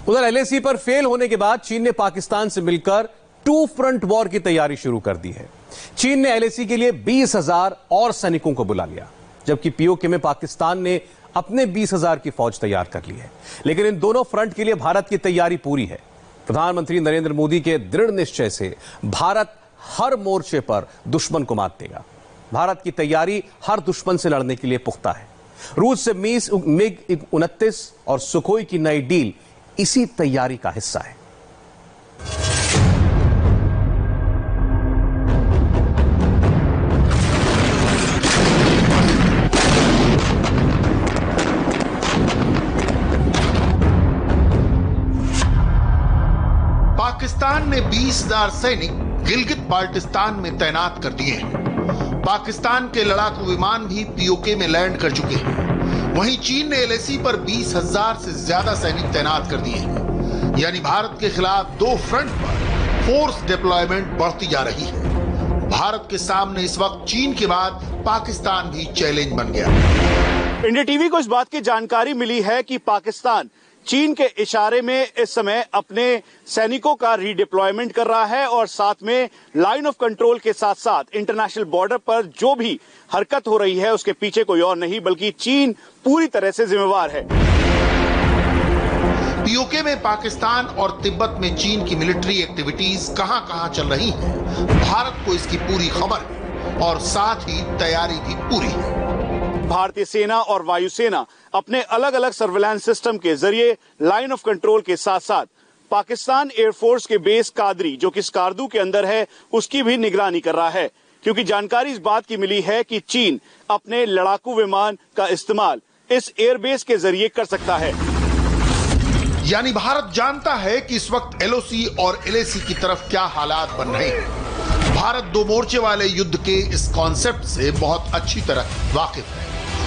उधर एलएसी पर फेल होने के बाद चीन ने पाकिस्तान से मिलकर टू फ्रंट वॉर की तैयारी शुरू कर दी है। चीन ने एलएसी के लिए 20,000 और सैनिकों को बुला लिया, जबकि पीओके में पाकिस्तान ने अपने 20,000 की फौज तैयार कर ली है। लेकिन इन दोनों फ्रंट के लिए भारत की तैयारी पूरी है। प्रधानमंत्री नरेंद्र मोदी के दृढ़ निश्चय से भारत हर मोर्चे पर दुश्मन को मात देगा। भारत की तैयारी हर दुश्मन से लड़ने के लिए पुख्ता है। रूस से MiG-29 और सुखोई की नई डील इसी तैयारी का हिस्सा है। पाकिस्तान ने 20,000 सैनिक गिलगित बाल्टिस्तान में तैनात कर दिए हैं। पाकिस्तान के लड़ाकू विमान भी पीओके में लैंड कर चुके हैं। वहीं चीन ने एलएसी पर 20,000 से ज्यादा सैनिक तैनात कर दिए हैं। यानी भारत के खिलाफ दो फ्रंट पर फोर्स डिप्लॉयमेंट बढ़ती जा रही है। भारत के सामने इस वक्त चीन के बाद पाकिस्तान भी चैलेंज बन गया। इंडिया टीवी को इस बात की जानकारी मिली है कि पाकिस्तान चीन के इशारे में इस समय अपने सैनिकों का रीडिप्लॉयमेंट कर रहा है और साथ में लाइन ऑफ कंट्रोल के साथ साथ इंटरनेशनल बॉर्डर पर जो भी हरकत हो रही है उसके पीछे कोई और नहीं बल्कि चीन पूरी तरह से जिम्मेवार है। पीओके में पाकिस्तान और तिब्बत में चीन की मिलिट्री एक्टिविटीज कहां-कहां चल रही हैं, भारत को इसकी पूरी खबर है और साथ ही तैयारी भी पूरी है। भारतीय सेना और वायुसेना अपने अलग अलग सर्विलांस सिस्टम के जरिए लाइन ऑफ कंट्रोल के साथ साथ पाकिस्तान एयरफोर्स के बेस कादरी जो कि स्कार्दू के अंदर है उसकी भी निगरानी कर रहा है, क्योंकि जानकारी इस बात की मिली है कि चीन अपने लड़ाकू विमान का इस्तेमाल इस एयरबेस के जरिए कर सकता है। यानी भारत जानता है कि इस वक्त एलओसी और एलएसी की तरफ क्या हालात बन रहे हैं। भारत दो मोर्चे वाले युद्ध के इस कॉन्सेप्ट से बहुत अच्छी तरह वाकिफ है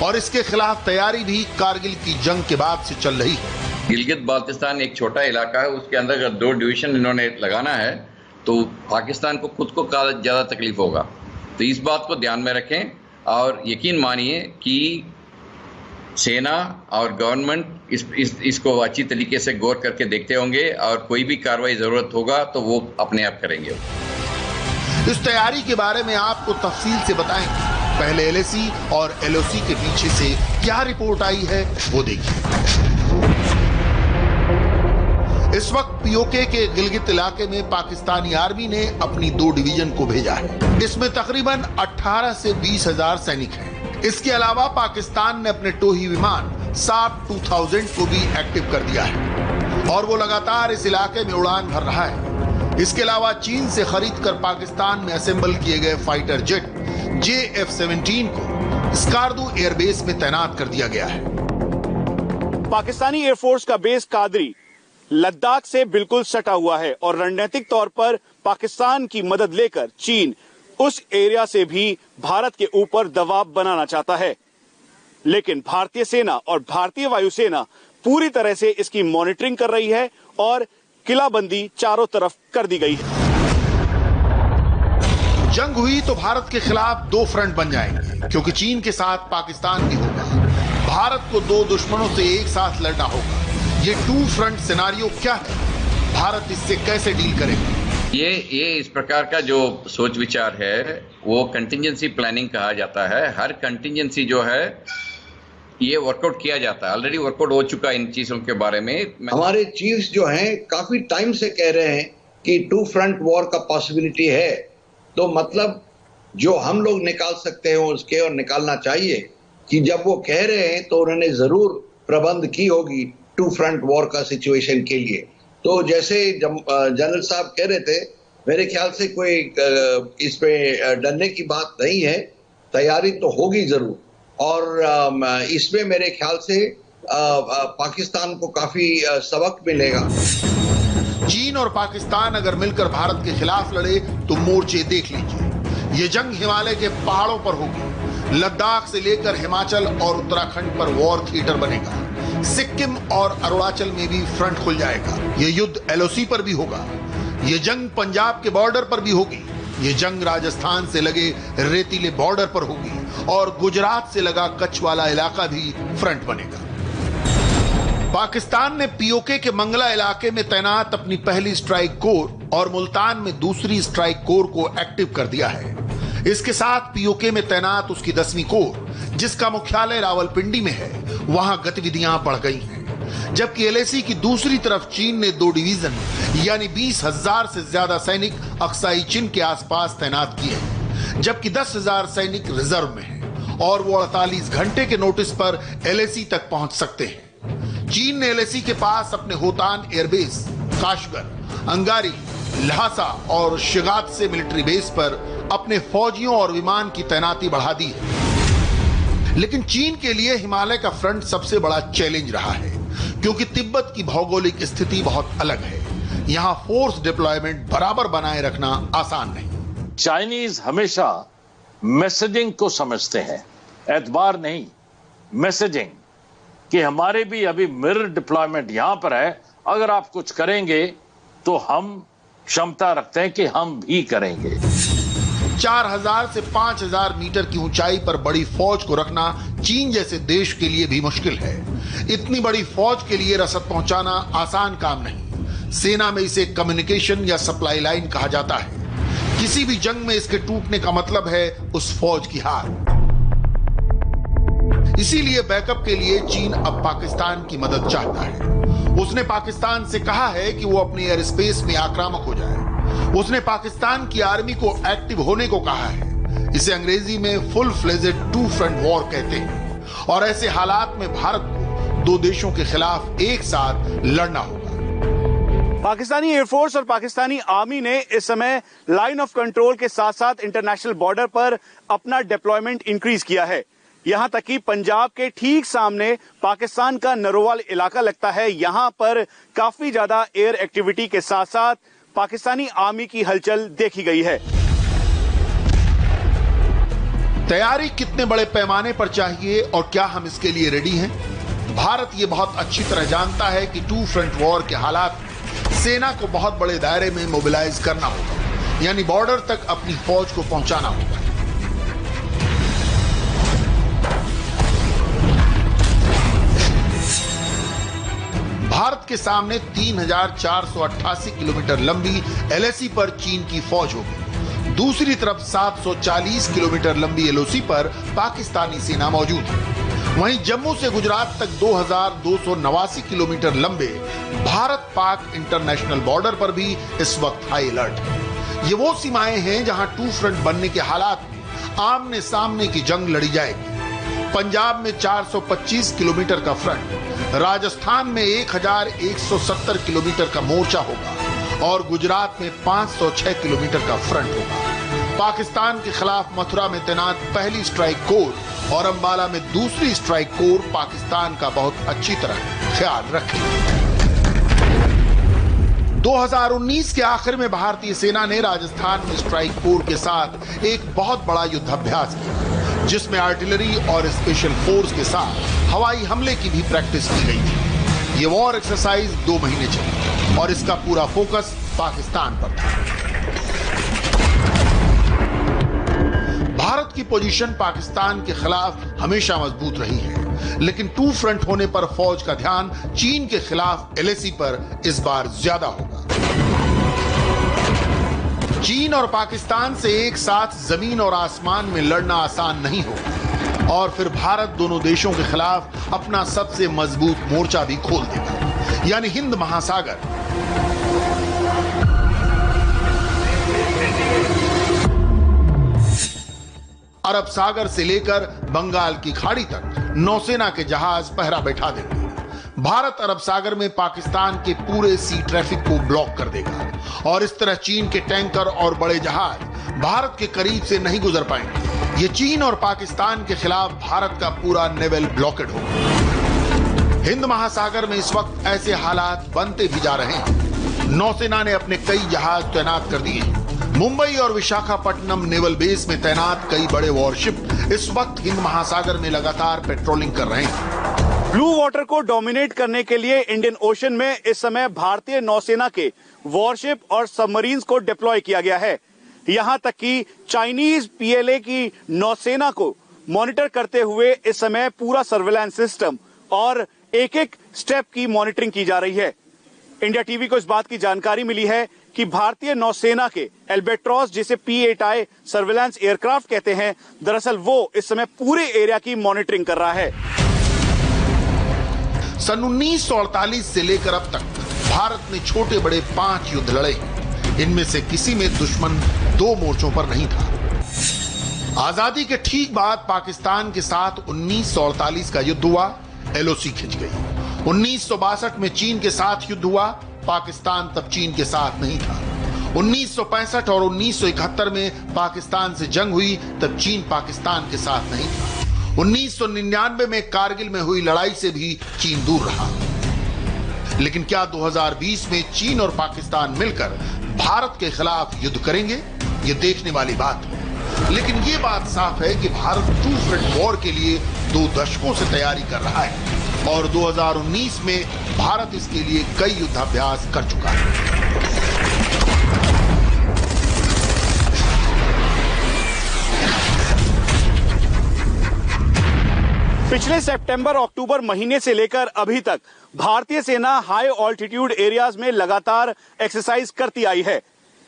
और इसके खिलाफ तैयारी भी कारगिल की जंग के बाद से चल रही है। गिलगित बाल्टिस्तान एक छोटा इलाका है, उसके अंदर अगर 2 डिवीजन इन्होंने लगाना है तो पाकिस्तान को खुद को ज्यादा तकलीफ होगा। तो इस बात को ध्यान में रखें और यकीन मानिए कि सेना और गवर्नमेंट इसको अच्छी तरीके से गौर करके देखते होंगे और कोई भी कार्रवाई जरूरत होगा तो वो अपने आप करेंगे। इस तैयारी के बारे में आपको तफसील से बताएंगे। पहले एलएसी और एलओसी के पीछे से क्या रिपोर्ट आई है वो देखिए। इस वक्त पीओके के गिलगित इलाके में पाकिस्तानी आर्मी ने अपनी 2 डिवीजन को भेजा है। इसमें तकरीबन 18 से 20,000 सैनिक हैं। इसके अलावा पाकिस्तान ने अपने टोही विमान साप 2000 को भी एक्टिव कर दिया है और वो लगातार इस इलाके में उड़ान भर रहा है। इसके अलावा चीन से खरीद कर पाकिस्तान में असेंबल किए गए फाइटर जेट JF-17 को स्कार्दू एयरबेस में तैनात कर दिया गया है। पाकिस्तानी एयरफोर्स का बेस कादरी लद्दाख से बिल्कुल सटा हुआ है और रणनीतिक तौर पर पाकिस्तान की मदद लेकर चीन उस एरिया से भी भारत के ऊपर दबाव बनाना चाहता है। लेकिन भारतीय सेना और भारतीय वायुसेना पूरी तरह से इसकी मॉनिटरिंग कर रही है और किलाबंदी चारों तरफ कर दी गई है। जंग हुई तो भारत के खिलाफ 2 फ्रंट बन जाएंगे, क्योंकि चीन के साथ पाकिस्तान भी होगा। भारत को 2 दुश्मनों से एक साथ लड़ना होगा। ये 2 फ्रंट सिनारियो क्या है, भारत इससे कैसे डील करेगा? ये इस प्रकार का जो सोच विचार है वो कंटिजेंसी प्लानिंग कहा जाता है। हर कंटिजेंसी जो है ये वर्कआउट किया जाता है, ऑलरेडी वर्कआउट हो चुका है इन चीजों के बारे में। हमारे चीफ्स जो हैं काफी टाइम से कह रहे हैं कि 2 फ्रंट वॉर का पॉसिबिलिटी है, तो मतलब जो हम लोग निकाल सकते हैं उसके और निकालना चाहिए कि जब वो कह रहे हैं तो उन्होंने जरूर प्रबंध की होगी 2 फ्रंट वॉर का सिचुएशन के लिए। तो जैसे जनरल साहब कह रहे थे, मेरे ख्याल से कोई इस पे डरने की बात नहीं है, तैयारी तो होगी जरूर और इसमें मेरे ख्याल से पाकिस्तान को काफी सबक मिलेगा। चीन और पाकिस्तान अगर मिलकर भारत के खिलाफ लड़े तो मोर्चे देख लीजिए। ये जंग हिमालय के पहाड़ों पर होगी। लद्दाख से लेकर हिमाचल और उत्तराखंड पर वॉर थिएटर बनेगा। सिक्किम और अरुणाचल में भी फ्रंट खुल जाएगा। ये युद्ध एलओसी पर भी होगा। ये जंग पंजाब के बॉर्डर पर भी होगी। ये जंग राजस्थान से लगे रेतीले बॉर्डर पर होगी और गुजरात से लगा कच्छ वाला इलाका भी फ्रंट बनेगा। पाकिस्तान ने पीओके के मंगला इलाके में तैनात अपनी पहली स्ट्राइक कोर और मुल्तान में दूसरी स्ट्राइक कोर को एक्टिव कर दिया है। इसके साथ पीओके में तैनात उसकी 10वीं कोर, जिसका मुख्यालय रावलपिंडी में है, वहां गतिविधियां बढ़ गई हैं। जबकि एलएसी की दूसरी तरफ चीन ने 2 डिवीजन यानी 20,000 से ज्यादा सैनिक अक्साई चीन के आसपास तैनात किए हैं, जबकि 10,000 सैनिक रिजर्व में हैं और वो 48 घंटे के नोटिस पर एलएसी तक पहुंच सकते हैं। चीन ने एलएसी के पास अपने होतान एयरबेस, काशगर, अंगारी, लहासा और शिगात से मिलिट्री बेस पर अपने फौजियों और विमान की तैनाती बढ़ा दी है। लेकिन चीन के लिए हिमालय का फ्रंट सबसे बड़ा चैलेंज रहा है, क्योंकि तिब्बत की भौगोलिक स्थिति बहुत अलग है। यहां फोर्स डिप्लॉयमेंट बराबर बनाए रखना आसान नहीं। चाइनीज हमेशा मैसेजिंग को समझते हैं, एतबार नहीं, मैसेजिंग, कि हमारे भी अभी मिरर डिप्लॉयमेंट यहां पर है, अगर आप कुछ करेंगे तो हम क्षमता रखते हैं कि हम भी करेंगे। 4000 से 5000 मीटर की ऊंचाई पर बड़ी फौज को रखना चीन जैसे देश के लिए भी मुश्किल है। इतनी बड़ी फौज के लिए रसद पहुंचाना आसान काम नहीं। सेना में इसे कम्युनिकेशन या सप्लाई लाइन कहा जाता है। किसी भी जंग में इसके टूटने का मतलब है उस फौज की हार। इसीलिए बैकअप के लिए चीन अब पाकिस्तान की मदद चाहता है। उसने पाकिस्तान से कहा है कि वो अपने एयर स्पेस में आक्रामक हो जाए। उसने पाकिस्तान की आर्मी को एक्टिव होने को कहा है। इसे अंग्रेजी में फुल फ्लेजेड 2 फ्रंट वॉर कहते हैं और ऐसे हालात में भारत को 2 देशों के खिलाफ एक साथ लड़ना होगा। पाकिस्तानी एयरफोर्स और पाकिस्तानी आर्मी ने इस समय लाइन ऑफ कंट्रोल के साथ साथ इंटरनेशनल बॉर्डर पर अपना डिप्लॉयमेंट इंक्रीज किया है। यहां तक कि पंजाब के ठीक सामने पाकिस्तान का नरोवाल इलाका लगता है। यहां पर काफी ज्यादा एयर एक्टिविटी के साथ साथ पाकिस्तानी आर्मी की हलचल देखी गई है। तैयारी कितने बड़े पैमाने पर चाहिए और क्या हम इसके लिए रेडी हैं? भारत ये बहुत अच्छी तरह जानता है कि 2 फ्रंट वॉर के हालात में सेना को बहुत बड़े दायरे में मोबिलाइज करना होगा, यानी बॉर्डर तक अपनी फौज को पहुंचाना होगा। भारत के सामने 3488 किलोमीटर लंबी एलएसी पर चीन की फौज होगी। दूसरी तरफ 740 किलोमीटर लंबी एलओसी पर पाकिस्तानी सेना मौजूद है। वहीं जम्मू से गुजरात तक 2289 किलोमीटर लंबे भारत पाक इंटरनेशनल बॉर्डर पर भी इस वक्त हाई अलर्ट है। ये वो सीमाएं हैं जहां 2 फ्रंट बनने के हालात में आमने सामने की जंग लड़ी जाएगी। पंजाब में 425 किलोमीटर का फ्रंट, राजस्थान में 1170 किलोमीटर का मोर्चा होगा और गुजरात में 506 किलोमीटर का फ्रंट होगा। पाकिस्तान के खिलाफ मथुरा में तैनात पहली स्ट्राइक कोर और अंबाला में दूसरी स्ट्राइक कोर पाकिस्तान का बहुत अच्छी तरह ख्याल रखेगी। 2019 के आखिर में भारतीय सेना ने राजस्थान में स्ट्राइक कोर के साथ एक बहुत बड़ा युद्धाभ्यास किया, जिसमें आर्टिलरी और स्पेशल फोर्स के साथ हवाई हमले की भी प्रैक्टिस की गई थी। ये वॉर एक्सरसाइज 2 महीने चली और इसका पूरा फोकस पाकिस्तान पर था। भारत की पोजीशन पाकिस्तान के खिलाफ हमेशा मजबूत रही है, लेकिन 2 फ्रंट होने पर फौज का ध्यान चीन के खिलाफ एलएसी पर इस बार ज्यादा होगा। चीन और पाकिस्तान से एक साथ जमीन और आसमान में लड़ना आसान नहीं होगा और फिर भारत दोनों देशों के खिलाफ अपना सबसे मजबूत मोर्चा भी खोल देगा, यानी हिंद महासागर। अरब सागर से लेकर बंगाल की खाड़ी तक नौसेना के जहाज पहरा बैठा देंगे। भारत अरब सागर में पाकिस्तान के पूरे सी ट्रैफिक को ब्लॉक कर देगा और इस तरह चीन के टैंकर और बड़े जहाज भारत के करीब से नहीं गुजर पाएंगे। ये चीन और पाकिस्तान के खिलाफ भारत का पूरा नेवल ब्लॉकेड होगा। हिंद महासागर में इस वक्त ऐसे हालात बनते भी जा रहे हैं। नौसेना ने अपने कई जहाज तैनात कर दिए हैं। मुंबई और विशाखापट्टनम नेवल बेस में तैनात कई बड़े वॉरशिप इस वक्त हिंद महासागर में लगातार पेट्रोलिंग कर रहे हैं। ब्लू वाटर को डोमिनेट करने के लिए इंडियन ओशन में इस समय भारतीय नौसेना के वॉरशिप और सबमरीन्स को डिप्लॉय किया गया है। यहां तक कि चाइनीज पीएलए की नौसेना को मॉनिटर करते हुए इस समय पूरा सर्वेलेंस सिस्टम और एक-एक स्टेप की मॉनिटरिंग की जा रही है। इंडिया टीवी को इस बात की जानकारी मिली है कि भारतीय नौसेना के एल्बेट्रॉस, जिसे P-8I सर्विलांस एयरक्राफ्ट कहते हैं, दरअसल वो इस समय पूरे एरिया की मॉनिटरिंग कर रहा है। सन 1948 से लेकर अब तक भारत ने छोटे बड़े 5 युद्ध लड़े। इनमें से किसी में दुश्मन 2 मोर्चों पर नहीं था। आजादी के ठीक बाद पाकिस्तान के साथ 1948 का युद्ध हुआ, LOC खिंच गई। 1962 में चीन के साथ युद्ध हुआ, पाकिस्तान तब चीन के साथ नहीं था। 1965 और 1971 में पाकिस्तान से जंग हुई, तब चीन पाकिस्तान के साथ नहीं था। 1999 में कारगिल में हुई लड़ाई से भी चीन दूर रहा। लेकिन क्या 2020 में चीन और पाकिस्तान मिलकर भारत के खिलाफ युद्ध करेंगे? ये देखने वाली बात है। लेकिन ये बात साफ है कि भारत 2 फ्रंट वॉर के लिए 2 दशकों से तैयारी कर रहा है और 2019 में भारत इसके लिए कई युद्धाभ्यास कर चुका है। पिछले सितंबर-अक्टूबर महीने से लेकर अभी तक भारतीय सेना हाई ऑल्टीट्यूड एरियाज में लगातार एक्सरसाइज करती आई है।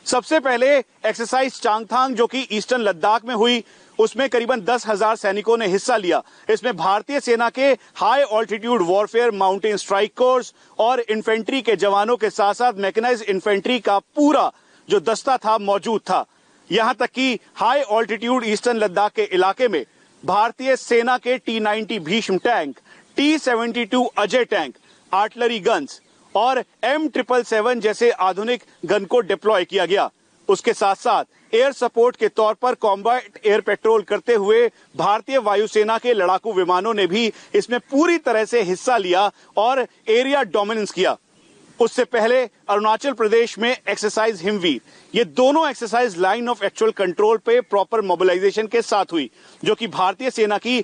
सबसे पहले एक्सरसाइज चांगथांग, जो कि ईस्टर्न लद्दाख में हुई, उसमें करीबन 10,000 सैनिकों ने हिस्सा लिया। इसमें भारतीय सेना के high altitude warfare, mountain strike course और इन्फेंट्री के जवानों के साथ साथ मैकेनाइज्ड इन्फेंट्री का पूरा जो दस्ता था मौजूद था। यहां तक कि हाई ऑल्टीट्यूड ईस्टर्न लद्दाख के इलाके में भारतीय सेना के T-90 Bhishma tank, T-72 Ajay tank, artillery guns और M777 जैसे आधुनिक गन को डिप्लॉय किया गया। उसके साथ साथ एयर सपोर्ट के तौर पर कॉम्बैट एयर पेट्रोल करते हुए भारतीय वायुसेना के लड़ाकू विमानों ने भी इसमें पूरी तरह से हिस्सा लिया और एरिया डोमिनेंस किया। उससे पहले अरुणाचल प्रदेश में एक्सरसाइज हिमवीर, ये दोनों exercise line of actual control पे प्रॉपर मोबिलाइजेशन के साथ हुई, जो कि भारतीय सेना की